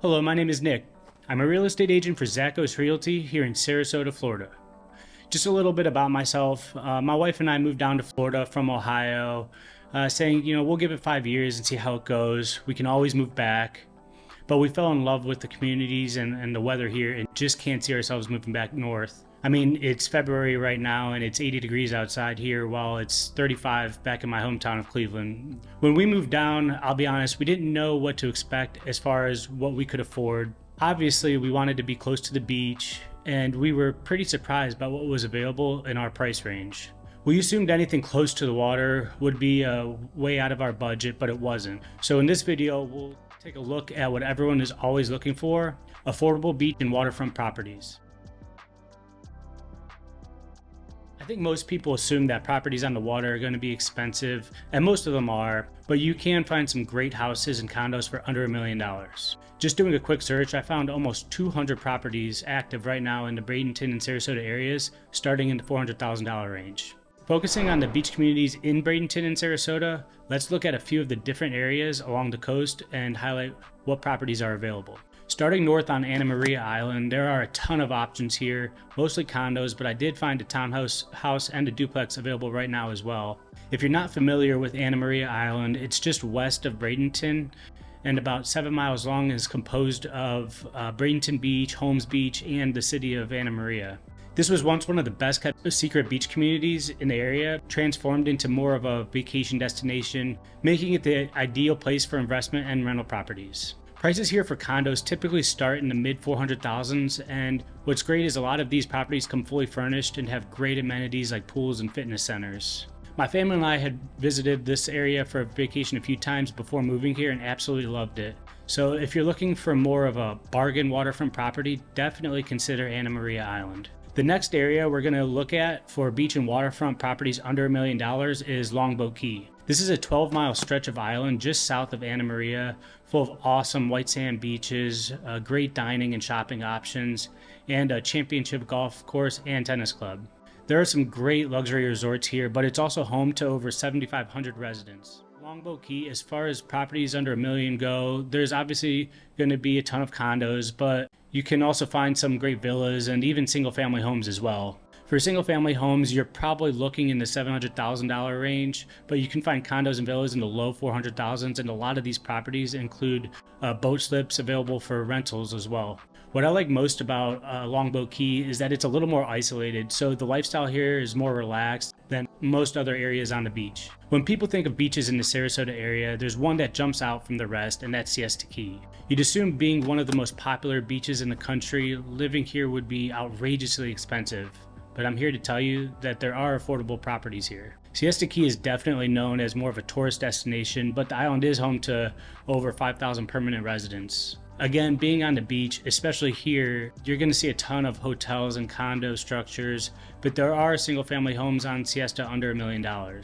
Hello, my name is Nick. I'm a real estate agent for Zackos Realty here in Sarasota, Florida. Just a little bit about myself. My wife and I moved down to Florida from Ohio, saying, we'll give it 5 years and see how it goes. We can always move back. But we fell in love with the communities and the weather here and just can't see ourselves moving back north. I mean, it's February right now and it's 80 degrees outside here while it's 35 back in my hometown of Cleveland. When we moved down, I'll be honest, we didn't know what to expect as far as what we could afford. Obviously, we wanted to be close to the beach, and we were pretty surprised by what was available in our price range. We assumed anything close to the water would be way out of our budget, but it wasn't. So in this video, we'll take a look at what everyone is always looking for: affordable beach and waterfront properties. I think most people assume that properties on the water are going to be expensive, and most of them are, but you can find some great houses and condos for under $1 million. Just doing a quick search, I found almost 200 properties active right now in the Bradenton and Sarasota areas, starting in the $400,000 range. Focusing on the beach communities in Bradenton and Sarasota, let's look at a few of the different areas along the coast and highlight what properties are available. Starting north on Anna Maria Island, there are a ton of options here, mostly condos, but I did find a townhouse and a duplex available right now as well. If you're not familiar with Anna Maria Island, it's just west of Bradenton and about 7 miles long, and is composed of Bradenton Beach, Holmes Beach, and the city of Anna Maria. This was once one of the best kept secret beach communities in the area, transformed into more of a vacation destination, making it the ideal place for investment and rental properties. Prices here for condos typically start in the mid 400,000s, and what's great is a lot of these properties come fully furnished and have great amenities like pools and fitness centers. My family and I had visited this area for a vacation a few times before moving here and absolutely loved it. So if you're looking for more of a bargain waterfront property, definitely consider Anna Maria Island. The next area we're going to look at for beach and waterfront properties under $1 million is Longboat Key. This is a 12-mile stretch of island just south of Anna Maria, full of awesome white sand beaches, great dining and shopping options, and a championship golf course and tennis club. There are some great luxury resorts here, but it's also home to over 7,500 residents. Longboat Key, as far as properties under $1 million go, there's obviously going to be a ton of condos, but you can also find some great villas and even single-family homes as well. For single-family homes, you're probably looking in the $700,000 range, but you can find condos and villas in the low 400,000s, and a lot of these properties include boat slips available for rentals as well. What I like most about Longboat Key is that it's a little more isolated, so the lifestyle here is more relaxed than most other areas on the beach. When people think of beaches in the Sarasota area, there's one that jumps out from the rest, and that's Siesta Key. You'd assume, being one of the most popular beaches in the country, living here would be outrageously expensive. But I'm here to tell you that there are affordable properties here. Siesta Key is definitely known as more of a tourist destination, but the island is home to over 5,000 permanent residents. Again, being on the beach, especially here, you're going to see a ton of hotels and condo structures, but there are single-family homes on Siesta under $1 million.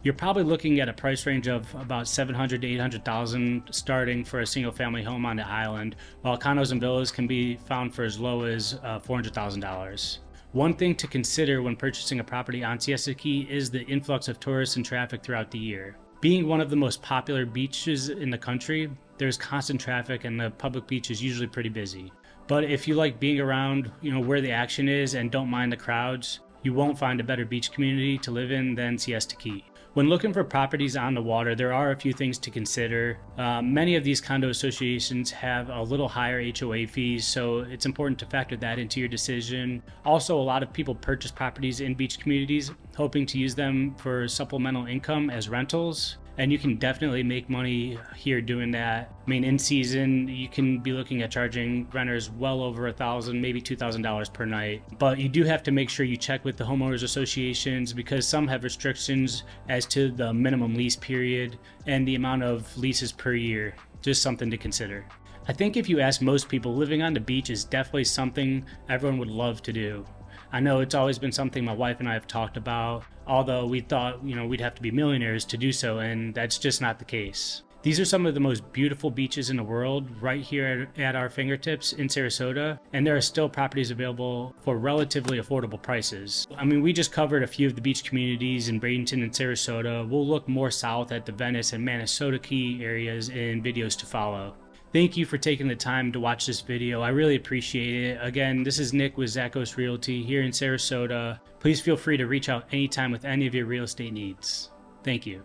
You're probably looking at a price range of about $700,000 to $800,000 starting for a single-family home on the island, while condos and villas can be found for as low as $400,000. One thing to consider when purchasing a property on Siesta Key is the influx of tourists and traffic throughout the year. Being one of the most popular beaches in the country, there's constant traffic and the public beach is usually pretty busy. But if you like being around, where the action is and don't mind the crowds, you won't find a better beach community to live in than Siesta Key. When looking for properties on the water, there are a few things to consider. Many of these condo associations have a little higher HOA fees, so it's important to factor that into your decision. Also, a lot of people purchase properties in beach communities hoping to use them for supplemental income as rentals. And you can definitely make money here doing that. I mean, in season, you can be looking at charging renters well over $1,000, maybe $2,000 per night. But you do have to make sure you check with the homeowners associations, because some have restrictions as to the minimum lease period and the amount of leases per year. Just something to consider. I think if you ask most people, living on the beach is definitely something everyone would love to do. I know it's always been something my wife and I have talked about, although we thought, we'd have to be millionaires to do so, and that's just not the case. These are some of the most beautiful beaches in the world right here at our fingertips in Sarasota, and there are still properties available for relatively affordable prices. I mean, we just covered a few of the beach communities in Bradenton and Sarasota. We'll look more south at the Venice and Manasota Key areas in videos to follow. Thank you for taking the time to watch this video. I really appreciate it. Again, this is Nick with Zakos Realty here in Sarasota. Please feel free to reach out anytime with any of your real estate needs. Thank you.